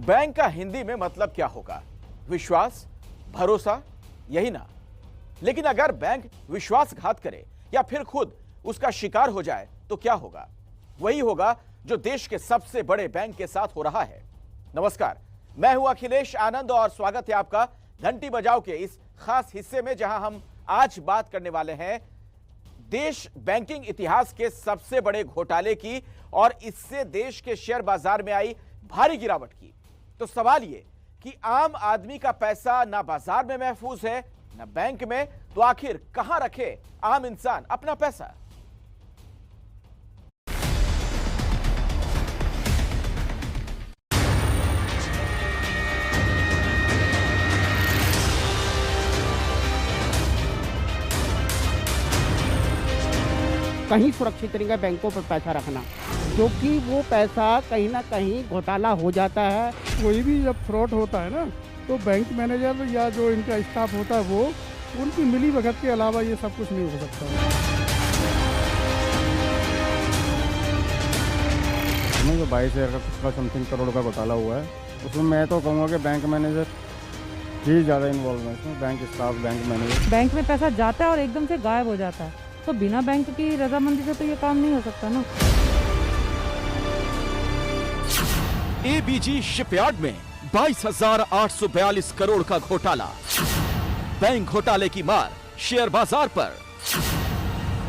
Bank का हिंदी में मतलब क्या होगा? विश्वास, भरोसा, यही ना? लेकिन अगर बैंक विश्वासघात करे या फिर खुद उसका शिकार हो जाए तो क्या होगा? वही होगा जो देश के सबसे बड़े बैंक के साथ हो रहा है। नमस्कार, मैं हूं अखिलेश आनंद और स्वागत है आपका घंटी बजाओ के इस खास हिस्से में, जहां हम आज बात करने वाले हैं देश बैंकिंग इतिहास के सबसे बड़े घोटाले की और इससे देश के शेयर बाजार में आई भारी गिरावट की। तो सवाल ये कि आम आदमी का पैसा ना बाजार में महफूज है ना बैंक में, तो आखिर कहां रखे आम इंसान अपना पैसा? कहीं सुरक्षित नहीं है बैंकों पर पैसा रखना, क्योंकि वो पैसा कहीं ना कहीं घोटाला हो जाता है। कोई भी जब फ्रॉड होता है ना, तो बैंक मैनेजर या जो इनका स्टाफ होता है वो उनकी मिली भगत के अलावा ये सब कुछ नहीं हो सकता। उसमें जो 22,000 का कुछ का समथिंग करोड़ का घोटाला हुआ है, उसमें मैं तो कहूँगा कि बैंक मैनेजर ही ज़्यादा इन्वॉल्व है इसमें। Bank staff, bank manager. Bank में पैसा जाता है और एकदम से गायब हो जाता है, तो बिना बैंक की रजामंदी से तो ये काम नहीं हो सकता ना। एबीजी शिपयार्ड में 22,842 करोड़ का घोटाला। बैंक घोटाले की मार शेयर बाजार पर।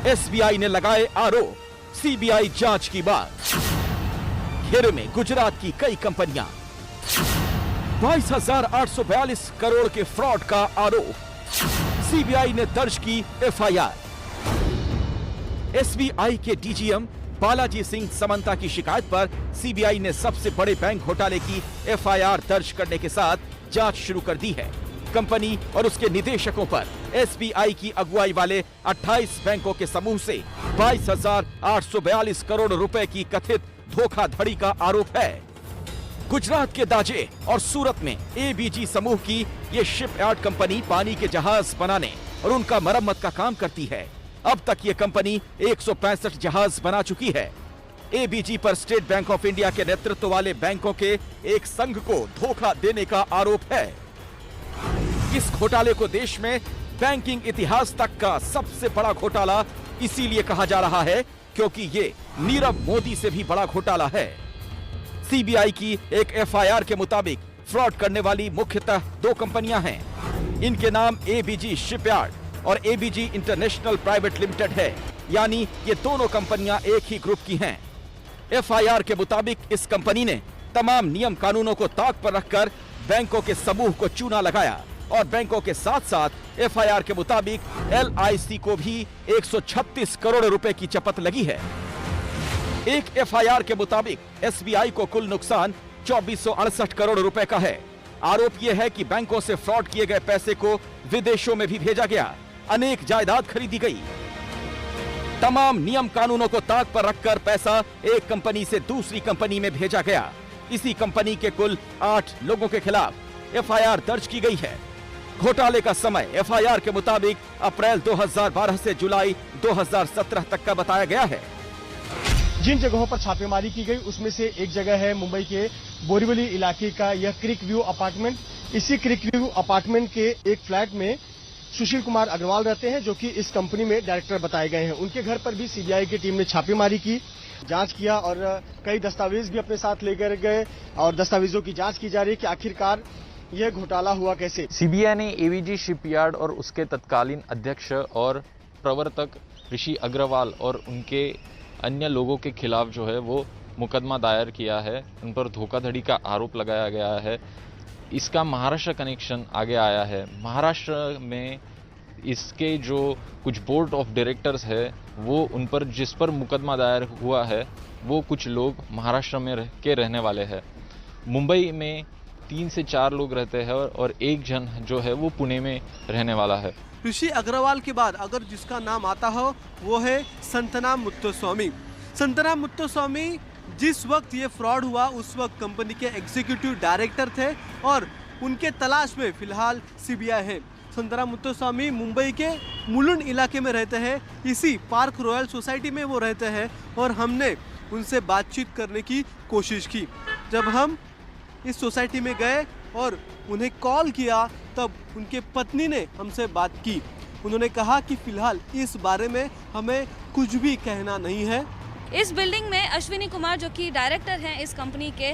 एसबीआई ने लगाए आरोप, सीबीआई जांच की बात। घेरे में गुजरात की कई कंपनियां। 22,842 करोड़ के फ्रॉड का आरोप। सीबीआई ने दर्ज की एफआईआर। एसबीआई के डीजीएम बालाजी सिंह समंता की शिकायत पर सीबीआई ने सबसे बड़े बैंक घोटाले की एफआईआर दर्ज करने के साथ जांच शुरू कर दी है। कंपनी और उसके निदेशकों पर एसबीआई की अगुवाई वाले 28 बैंकों के समूह से 22,842 करोड़ रुपए की कथित धोखाधड़ी का आरोप है। गुजरात के दाजे और सूरत में एबीजी समूह की ये शिपयार्ड कंपनी पानी के जहाज बनाने और उनका मरम्मत का काम करती है। अब तक ये कंपनी 165 जहाज बना चुकी है। एबीजी पर स्टेट बैंक ऑफ इंडिया के नेतृत्व वाले बैंकों के एक संघ को धोखा देने का आरोप है। इस घोटाले को देश में बैंकिंग इतिहास तक का सबसे बड़ा घोटाला इसीलिए कहा जा रहा है क्योंकि ये नीरव मोदी से भी बड़ा घोटाला है। सीबीआई की एक एफआईआर के मुताबिक फ्रॉड करने वाली मुख्यतः दो कंपनियां हैं। इनके नाम एबीजी शिपयार्ड और एबीजी इंटरनेशनल प्राइवेट लिमिटेड है, यानी ये दोनों कंपनियां एक ही ग्रुप की हैं। एफआईआर के मुताबिक इस कंपनी ने तमाम नियम कानूनों को ताक पर रखकर बैंकों के समूह को चूना लगाया और बैंकों के साथ साथ एफआईआर के मुताबिक एलआईसी को भी 136 करोड़ रुपए की चपत लगी है। एक एफआईआर के मुताबिक एसबीआई को कुल नुकसान 2468 करोड़ रुपए का है। आरोप यह है कि बैंकों से फ्रॉड किए गए पैसे को विदेशों में भी भेजा गया, अनेक जायदाद खरीदी गई। तमाम नियम कानूनों को ताक पर रखकर पैसा एक कंपनी से दूसरी कंपनी में भेजा गया। इसी कंपनी के कुल 8 लोगों के खिलाफ एफआईआर दर्ज की गई है। घोटाले का समय एफआईआर के मुताबिक अप्रैल 2012 से जुलाई 2017 तक का बताया गया है। जिन जगहों पर छापेमारी की गई उसमें से एक जगह है मुंबई के बोरीवली इलाके का यह क्रिक व्यू अपार्टमेंट। इसी क्रिक व्यू अपार्टमेंट के एक फ्लैट में सुशील कुमार अग्रवाल रहते हैं, जो कि इस कंपनी में डायरेक्टर बताए गए हैं। उनके घर पर भी सीबीआई की टीम ने छापेमारी की, जांच किया और कई दस्तावेज भी अपने साथ लेकर गए और दस्तावेजों की जांच की जा रही है कि आखिरकार यह घोटाला हुआ कैसे। सीबीआई ने एबीजी शिपयार्ड और उसके तत्कालीन अध्यक्ष और प्रवर्तक ऋषि अग्रवाल और उनके अन्य लोगों के खिलाफ जो है वो मुकदमा दायर किया है। उन पर धोखाधड़ी का आरोप लगाया गया है। इसका महाराष्ट्र कनेक्शन आगे आया है। महाराष्ट्र में इसके जो कुछ बोर्ड ऑफ डायरेक्टर्स है वो उन पर जिस पर मुकदमा दायर हुआ है वो कुछ लोग महाराष्ट्र में रहने वाले हैं। मुंबई में 3 से 4 लोग रहते हैं और एक जन जो है वो पुणे में रहने वाला है। ऋषि अग्रवाल के बाद अगर जिसका नाम आता हो वो है संतना मुत्तुस्वामी। संतना मुत्तुस्वामी जिस वक्त ये फ्रॉड हुआ उस वक्त कंपनी के एग्जीक्यूटिव डायरेक्टर थे और उनके तलाश में फिलहाल सीबीआई है। संतरा मुत्तुस्वामी मुंबई के मुलुंड इलाके में रहते हैं, इसी पार्क रॉयल सोसाइटी में वो रहते हैं और हमने उनसे बातचीत करने की कोशिश की। जब हम इस सोसाइटी में गए और उन्हें कॉल किया, तब उनके पत्नी ने हमसे बात की। उन्होंने कहा कि फिलहाल इस बारे में हमें कुछ भी कहना नहीं है। इस बिल्डिंग में अश्विनी कुमार जो कि डायरेक्टर हैं इस कंपनी के,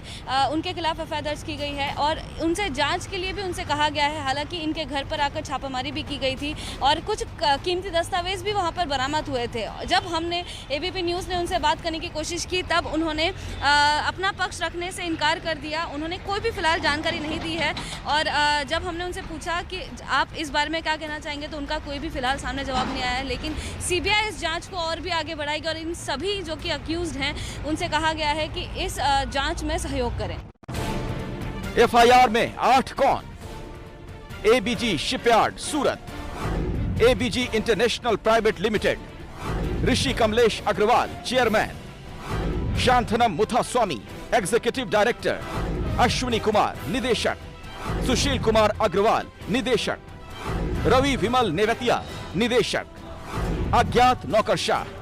उनके खिलाफ एफआईआर दर्ज की गई है और उनसे जांच के लिए भी उनसे कहा गया है। हालांकि इनके घर पर आकर छापामारी भी की गई थी और कुछ कीमती दस्तावेज भी वहां पर बरामद हुए थे। जब हमने एबीपी न्यूज़ ने उनसे बात करने की कोशिश की तब उन्होंने अपना पक्ष रखने से इनकार कर दिया। उन्होंने कोई भी फिलहाल जानकारी नहीं दी है और जब हमने उनसे पूछा कि आप इस बारे में क्या कहना चाहेंगे तो उनका कोई भी फिलहाल सामने जवाब नहीं आया है। लेकिन सीबीआई इस जाँच को और भी आगे बढ़ाएगी और इन सभी जो अक्यूज्ड हैं उनसे कहा गया है कि इस जांच में सहयोग करें। एफआईआर में 8 कौन? ABG shipyard Surat, ABG international private limited, Rishi Kamlesh Agarwal chairman, Santhanam Muthaswamy executive director, Ashwini Kumar निदेशक, सुशील कुमार अग्रवाल निदेशक, रवि विमल नेवतिया निदेशक, अज्ञात नौकरशाह।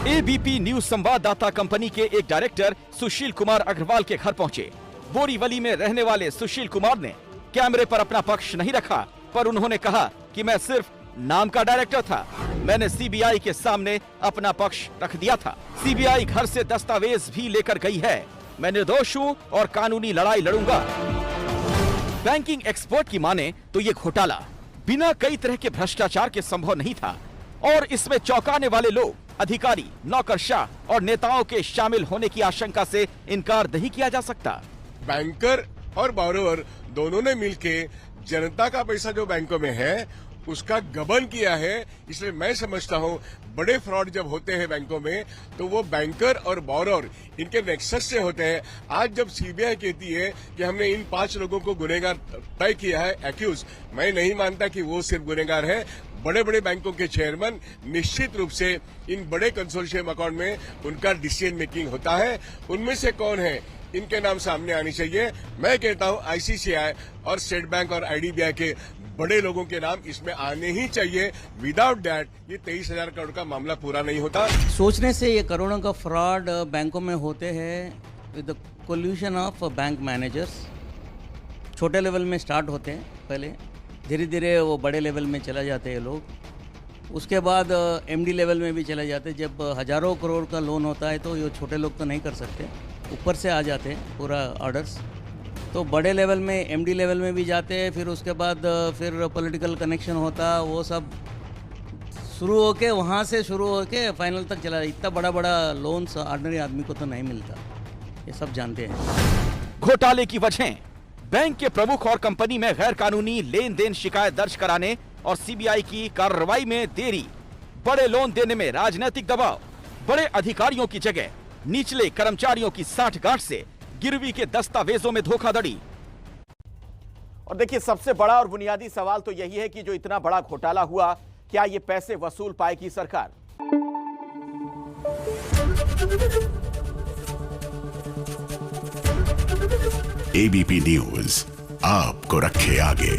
एबीपी न्यूज संवाददाता कंपनी के एक डायरेक्टर सुशील कुमार अग्रवाल के घर पहुंचे। बोरीवली में रहने वाले सुशील कुमार ने कैमरे पर अपना पक्ष नहीं रखा, पर उन्होंने कहा कि मैं सिर्फ नाम का डायरेक्टर था, मैंने सीबीआई के सामने अपना पक्ष रख दिया था। सीबीआई घर से दस्तावेज भी लेकर गई है, मैं निर्दोष हूं और कानूनी लड़ाई लड़ूंगा। बैंकिंग एक्सपर्ट की माने तो ये घोटाला बिना कई तरह के भ्रष्टाचार के संभव नहीं था और इसमें चौंकाने वाले लोग, अधिकारी, नौकरशाह और नेताओं के शामिल होने की आशंका से इनकार नहीं किया जा सकता। बैंकर और बोरोवर दोनों ने मिलके जनता का पैसा जो बैंकों में है उसका गबन किया है। इसलिए मैं समझता हूं बड़े फ्रॉड जब होते हैं बैंकों में तो वो बैंकर और बोरोवर इनके नेक्सस से होते हैं। आज जब सीबीआई कहती है कि हमने इन 5 लोगों को गुनहगार तय किया है, एक्यूज, मैं नहीं मानता कि वो सिर्फ गुनहगार है। बड़े बड़े बैंकों के चेयरमैन निश्चित रूप से इन बड़े कंसोर्शियम अकाउंट में उनका डिसीजन मेकिंग होता है। उनमें से कौन है इनके नाम सामने आनी चाहिए। मैं कहता हूं आईसीसीआई और स्टेट बैंक और आईडीबीआई के बड़े लोगों के नाम इसमें आने ही चाहिए। विदाउट दैट ये 23,000 करोड़ का मामला पूरा नहीं होता। सोचने से ये करोड़ों का फ्रॉड बैंकों में होते हैं with the collision of bank managers. छोटे लेवल में स्टार्ट होते हैं, पहले धीरे धीरे वो बड़े लेवल में चला जाते हैं लोग, उसके बाद एमडी लेवल में भी चले जाते हैं। जब हजारों करोड़ का लोन होता है तो ये छोटे लोग तो नहीं कर सकते, ऊपर से आ जाते हैं पूरा ऑर्डर्स, तो बड़े लेवल में एमडी लेवल में भी जाते हैं। फिर उसके बाद फिर पॉलिटिकल कनेक्शन होता, वो सब शुरू होके वहाँ से शुरू होके फाइनल तक चला। इतना बड़ा बड़ा लोन्स ऑर्डिनरी आदमी को तो नहीं मिलता, ये सब जानते हैं। घोटाले की वजह बैंक के प्रमुख और कंपनी में गैर कानूनी लेन देन शिकायत दर्ज कराने और सीबीआई की कार्रवाई में देरी, बड़े लोन देने में राजनीतिक दबाव, बड़े अधिकारियों की जगह निचले कर्मचारियों की साठगांठ से गिरवी के दस्तावेजों में धोखाधड़ी। और देखिए, सबसे बड़ा और बुनियादी सवाल तो यही है कि जो इतना बड़ा घोटाला हुआ, क्या ये पैसे वसूल पाएगी सरकार? एबीपी न्यूज आपको रखे आगे।